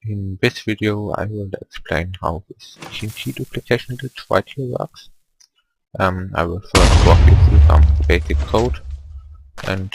In this video I will explain how this TNT duplication glitch right here works. I will first walk you through some basic code, and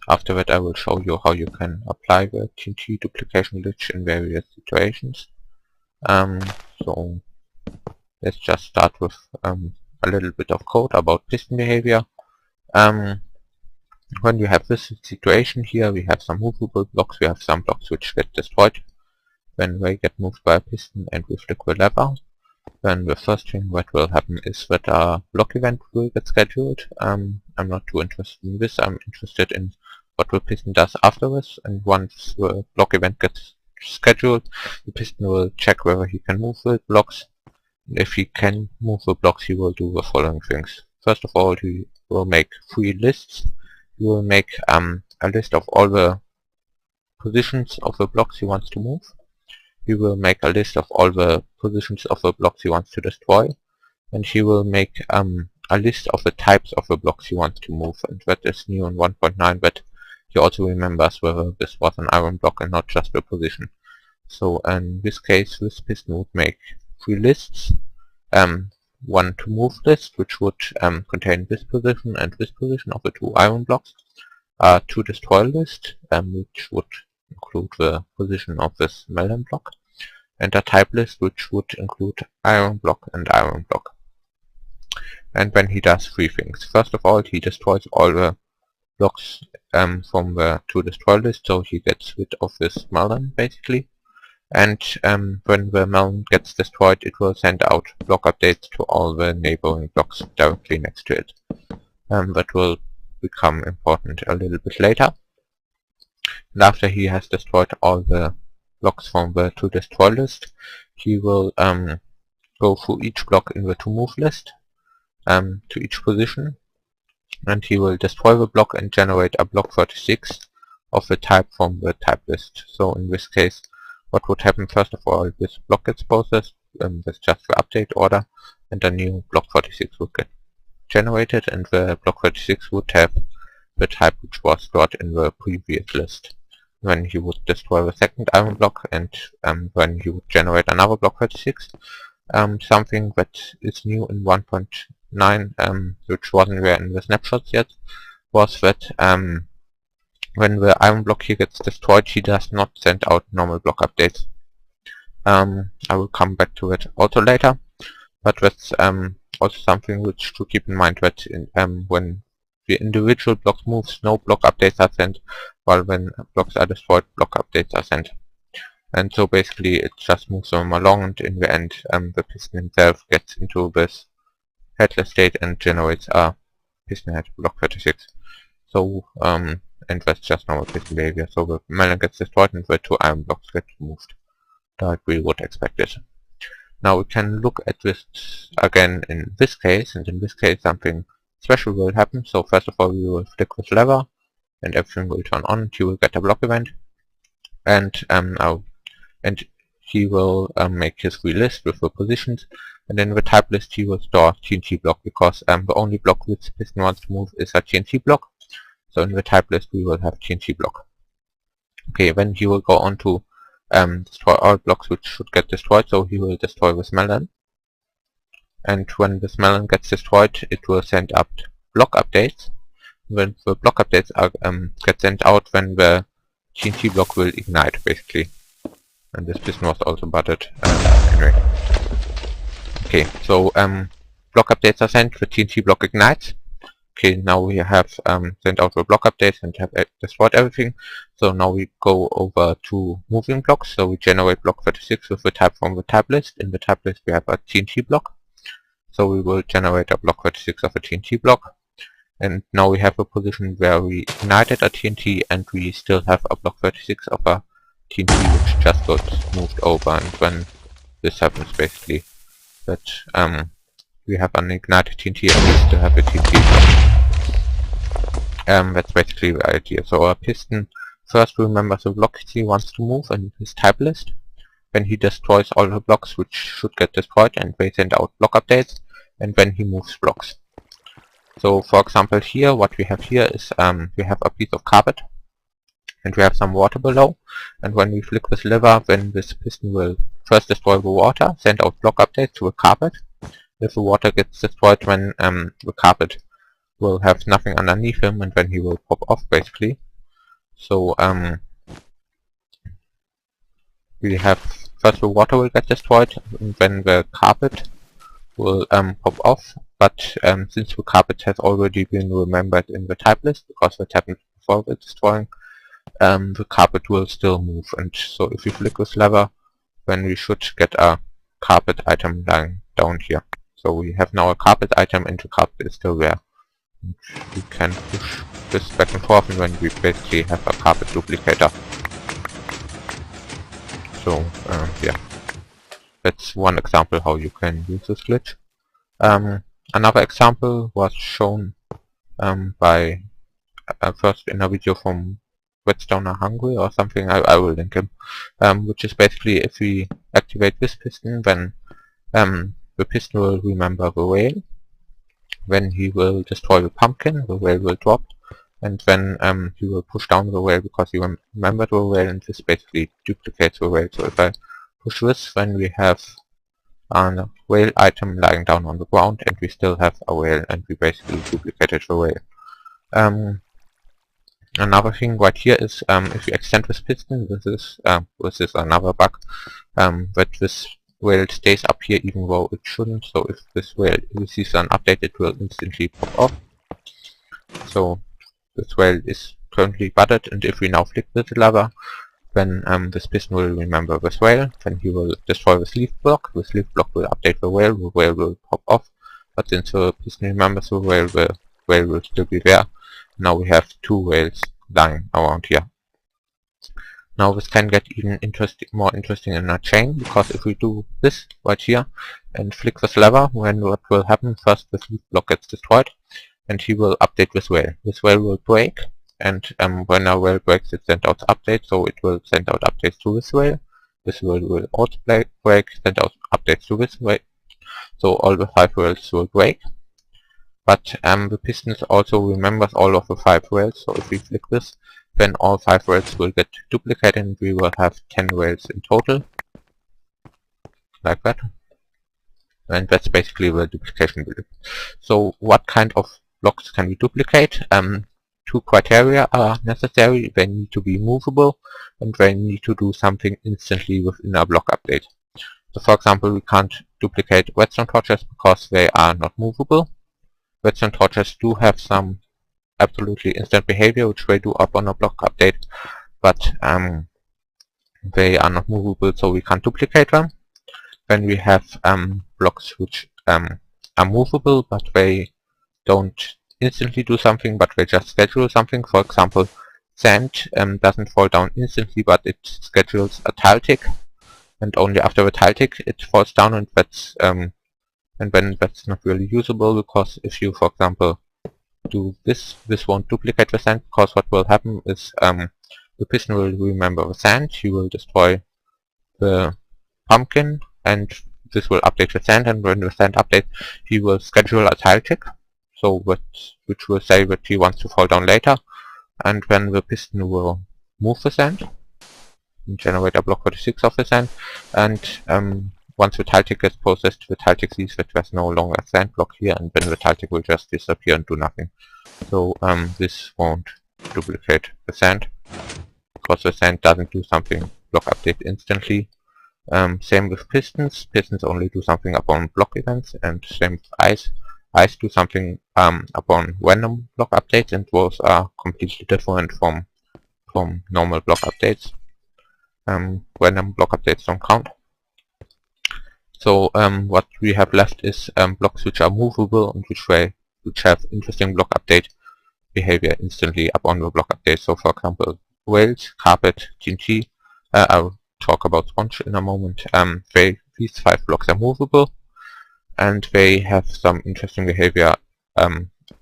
after that I will show you how you can apply the TNT duplication glitch in various situations. So let's just start with a little bit of code about piston behavior. When we have this situation here, we have some movable blocks, we have some blocks which get destroyed when they get moved by a piston and we flick the lever. Then the first thing that will happen is that a block event will get scheduled. I'm not too interested in this, I'm interested in what the piston does afterwards, and once the block event gets scheduled, the piston will check whether he can move the blocks. If he can move the blocks, he will do the following things. First of all, he will make 3 lists. He will make a list of all the positions of the blocks he wants to move. He will make a list of all the positions of the blocks he wants to destroy, and he will make a list of the types of the blocks he wants to move, and that is new in 1.9, but he also remembers whether this was an iron block and not just a position. So in this case, this piston would make 3 lists. One to move list, which would contain this position and this position of the 2 iron blocks. To destroy list, which would include the position of this Myren block, and a type list which would include iron block and iron block. And then he does 3 things. First of all, he destroys all the blocks from the to destroy list, so he gets rid of this Myren basically. And when the Myren gets destroyed, it will send out block updates to all the neighboring blocks directly next to it. That will become important a little bit later. And after he has destroyed all the blocks from the to destroy list, he will go through each block in the to move list to each position, and he will destroy the block and generate a block 36 of the type from the type list. So in this case, what would happen, first of all, this block gets processed, that's just the update order, and a new block 46 would get generated, and the block 36 would have the type which was stored in the previous list. When he would destroy the second iron block, and when he would generate another block 36, something that is new in 1.9, which wasn't there in the snapshots yet, was that when the iron block here gets destroyed, he does not send out normal block updates. I will come back to it also later, but that's also something which to keep in mind, that when the individual blocks moves, no block updates are sent, while when blocks are destroyed, block updates are sent. And so basically it just moves them along, and in the end the piston himself gets into this headless state and generates a piston head block 36. So and that's just normal piston behavior. So the Myren gets destroyed and the 2 iron blocks get moved, like we would expect it. Now we can look at this again in this case, and in this case something special will happen. So first of all, we will flick this lever and everything will turn on. He will get a block event, and he will make his free list with the positions, and in the type list he will store TNT block, because the only block which piston wants to move is a TNT block. So in the type list we will have TNT block. Okay, then he will go on to destroy all blocks which should get destroyed. So he will destroy this Myren, and when this Myren gets destroyed, it will send up block updates. When the block updates are get sent out, when the TNT block will ignite basically. And this piston was also buttered anyway. Okay, so block updates are sent, the TNT block ignites. Okay, now we have sent out the block updates and have destroyed everything. So now we go over to moving blocks. So we generate block 36 with the type from the type list. In the type list we have a TNT block. So we will generate a block 36 of a TNT block. And now we have a position where we ignited a TNT, and we still have a block 36 of a TNT which just got moved over. And when this happens, basically, that we have an ignited TNT and we still have a TNT. That's basically the idea. So our piston first remembers the blocks he wants to move in his type list. Then he destroys all the blocks which should get destroyed, and they send out block updates, and then he moves blocks. So for example here, what we have here is we have a piece of carpet, and we have some water below, and when we flick this lever, then this piston will first destroy the water, send out block updates to the carpet. If the water gets destroyed, then the carpet will have nothing underneath him, and then he will pop off basically. So we have first the water will get destroyed, and then the carpet will pop off. But since the carpet has already been remembered in the type list, because it happened before the destroying, the carpet will still move. And so if we flick this lever, then we should get a carpet item lying down here. So we have now a carpet item, and the carpet is still there. And we can push this back and forth, and then we basically have a carpet duplicator. So yeah, that's one example how you can use this glitch. Another example was shown by first in a video from Redstoner Hungry or something. I will link him. Which is basically if we activate this piston, then the piston will remember the whale. When he will destroy the pumpkin, the whale will drop, and then he will push down the whale because he remembered the whale, and this basically duplicates the whale. So if I push this, then we have a whale item lying down on the ground, and we still have a whale, and we basically duplicated the whale. Another thing right here is if we extend this piston, this is another bug, that this whale stays up here even though it shouldn't. So if this whale receives an update, it will instantly pop off. So this whale is currently buttered, and if we now flick this lever, then this piston will remember this whale, then he will destroy the sleeve block. The sleeve block will update the whale will pop off, but since the piston remembers the whale will still be there. Now we have two whales lying around here. Now this can get even more interesting in a chain, because if we do this right here and flick this lever, then what will happen? First the sleeve block gets destroyed, and he will update this whale. This whale will break, and when a whale breaks, it sends out updates, so it will send out updates to this whale. This whale will also break, send out updates to this whale. So all the 5 whales will break. But the piston also remembers all of the 5 whales, so if we flick this, then all 5 whales will get duplicated, and we will have 10 whales in total. Like that. And that's basically the duplication build. So what kind of blocks can we duplicate? 2 criteria are necessary. They need to be movable, and they need to do something instantly within a block update. So for example, we can't duplicate redstone torches because they are not movable. Redstone torches do have some absolutely instant behavior, which they do up on a block update, but they are not movable, so we can't duplicate them. Then we have blocks which are movable, but they don't instantly do something, but they just schedule something. For example, sand doesn't fall down instantly, but it schedules a tile tick, and only after the tile tick it falls down, and that's and then that's not really usable, because if you, for example, do this won't duplicate the sand, because what will happen is the piston will remember the sand, he will destroy the pumpkin, and this will update the sand, and when the sand updates, he will schedule a tile tick, so which will say that he wants to fall down later, and then the piston will move the sand, and generate a block 46 of the sand, and once the tile tick gets processed, the tile tick sees that there's no longer a sand block here, and then the tile tick will just disappear and do nothing. So this won't duplicate the sand, because the sand doesn't do something block update instantly. Same with pistons. Pistons only do something upon block events, and same with ice. Ice do something upon random block updates, and those are completely different from normal block updates. Random block updates don't count. So what we have left is blocks which are movable and which have interesting block update behavior instantly upon the block update. So for example, whales, carpet, TNT. I'll talk about sponge in a moment. These 5 blocks are movable, and they have some interesting behavior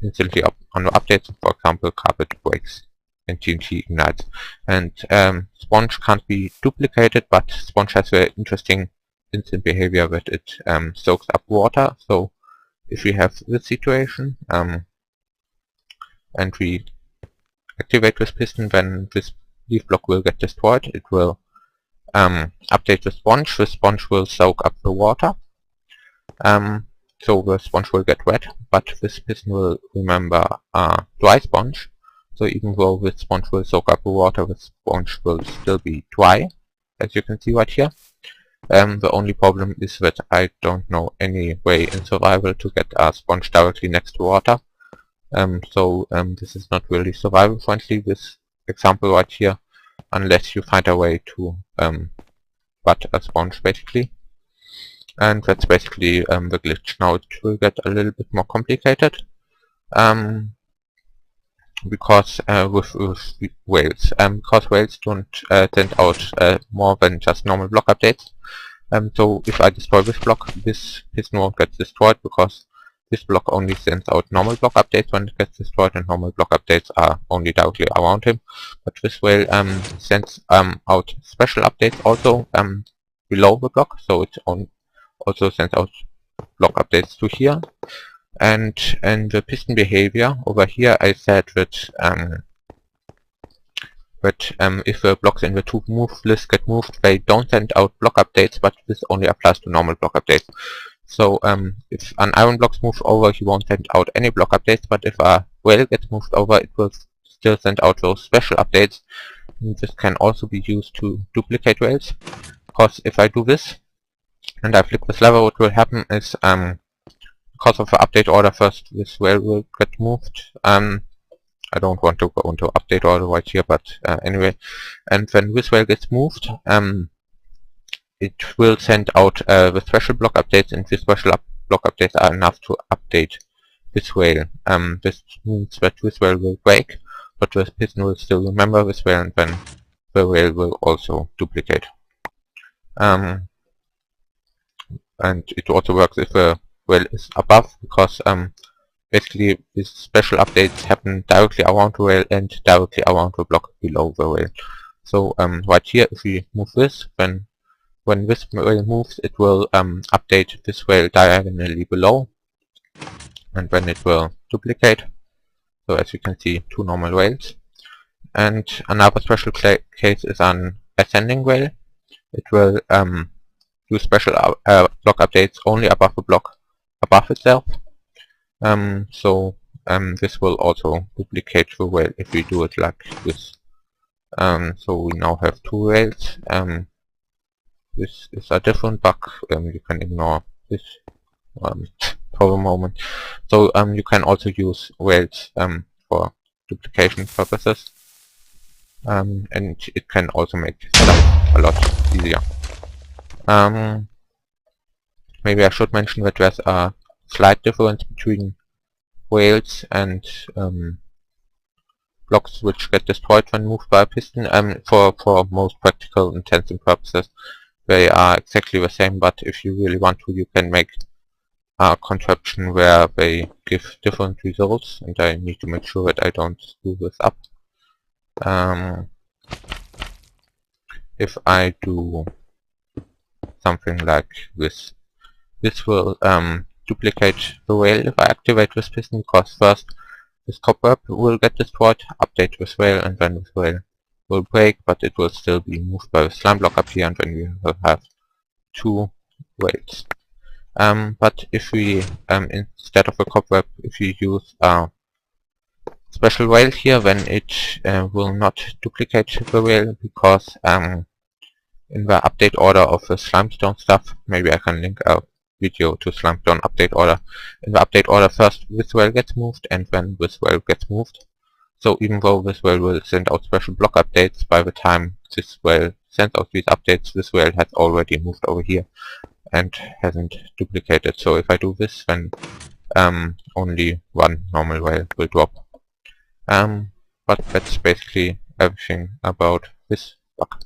instantly on the updates. For example, carpet breaks and TNT ignites. And sponge can't be duplicated, but sponge has very interesting instant behavior that it soaks up water. So if we have this situation and we activate this piston, then this leaf block will get destroyed. It will update the sponge. The sponge will soak up the water. So the sponge will get wet, but this piston will remember dry sponge. So even though the sponge will soak up the water, the sponge will still be dry, as you can see right here. The only problem is that I don't know any way in survival to get a sponge directly next to water. So this is not really survival friendly, this example right here, unless you find a way to butt a sponge basically. And that's basically the glitch. Now it will get a little bit more complicated because with whales. Because whales don't send out more than just normal block updates. So if I destroy this block, this piston won't get destroyed because this block only sends out normal block updates when it gets destroyed, and normal block updates are only directly around him. But this whale sends out special updates also below the block, so it also sends out block updates to here. And the piston behavior over here, I said that if the blocks in the to move list get moved, they don't send out block updates, but this only applies to normal block updates. So if an iron block moves over, he won't send out any block updates, but if a whale gets moved over, it will still send out those special updates. And this can also be used to duplicate whales, because if I do this and I flick this lever, what will happen is because of the update order, first this whale will get moved. I don't want to go into update order right here, but anyway, and when this whale gets moved, it will send out the special block updates, and the special block updates are enough to update this whale. This means that this whale will break, but the piston will still remember this whale, and then the whale will also duplicate. And it also works if the whale is above, because basically these special updates happen directly around the whale and directly around the block below the whale. So right here, if we move this, when this whale moves, it will update this whale diagonally below, and then it will duplicate. So as you can see, two normal whales. And another special case is an ascending whale. It will do special block updates only above the block above itself. So this will also duplicate the whale if we do it like this. So we now have two whales. This is a different bug. You can ignore this for the moment. So you can also use whales for duplication purposes, and it can also make stuff a lot easier. Maybe I should mention that there's a slight difference between whales and blocks which get destroyed when moved by a piston. For most practical intents and purposes, they are exactly the same, but if you really want to, you can make a contraption where they give different results, and I need to make sure that I don't screw this up. If I do something like this, this will duplicate the whale if I activate this piston, because first this cobweb will get destroyed, update this whale, and then this whale will break, but it will still be moved by the slime block up here, and then we will have two whales. But if we, instead of a cobweb, if we use a special whale here, then it will not duplicate the whale, because in the update order of the slimestone stuff, maybe I can link a video to slimestone update order. In the update order, first this whale gets moved, and then this whale gets moved. So even though this whale will send out special block updates, by the time this whale sends out these updates, this whale has already moved over here and hasn't duplicated. So if I do this, then only one normal whale will drop. But that's basically everything about this bug.